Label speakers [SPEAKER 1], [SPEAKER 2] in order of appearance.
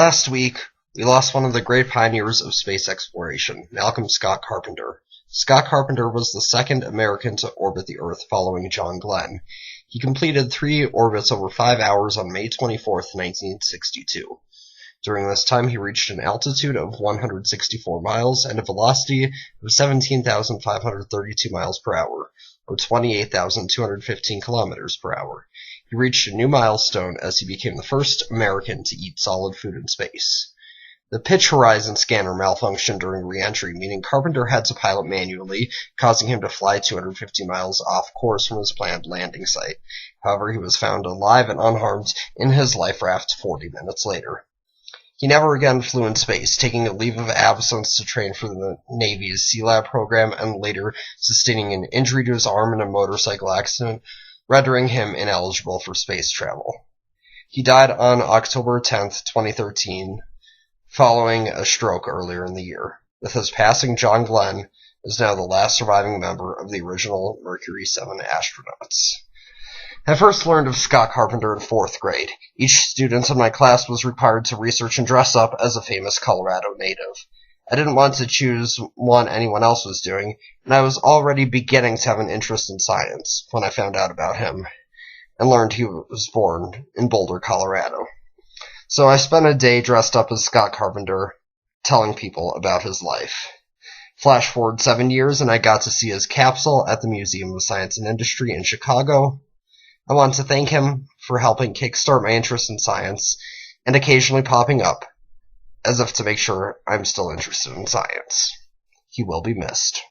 [SPEAKER 1] Last week, we lost one of the great pioneers of space exploration, Malcolm Scott Carpenter. Scott Carpenter was the second American to orbit the Earth following John Glenn. He completed 3 orbits over 5 hours on May 24, 1962. During this time, he reached an altitude of 164 miles and a velocity of 17,532 miles per hour, or 28,215 kilometers per hour. He reached a new milestone as he became the first American to eat solid food in space. The pitch horizon scanner malfunctioned during re-entry, meaning Carpenter had to pilot manually, causing him to fly 250 miles off course from his planned landing site. However, he was found alive and unharmed in his life raft 40 minutes later. He never again flew in space, taking a leave of absence to train for the Navy's Sea Lab program and later sustaining an injury to his arm in a motorcycle accident, rendering him ineligible for space travel. He died on October 10, 2013, following a stroke earlier in the year. With his passing, John Glenn is now the last surviving member of the original Mercury 7 astronauts. I first learned of Scott Carpenter in 4th grade. Each student in my class was required to research and dress up as a famous Colorado native. I didn't want to choose one anyone else was doing, and I was already beginning to have an interest in science when I found out about him and learned he was born in Boulder, Colorado. So I spent a day dressed up as Scott Carpenter, telling people about his life. Flash forward 7 years, and I got to see his capsule at the Museum of Science and Industry in Chicago. I want to thank him for helping kickstart my interest in science and occasionally popping up, as if to make sure I'm still interested in science. He will be missed.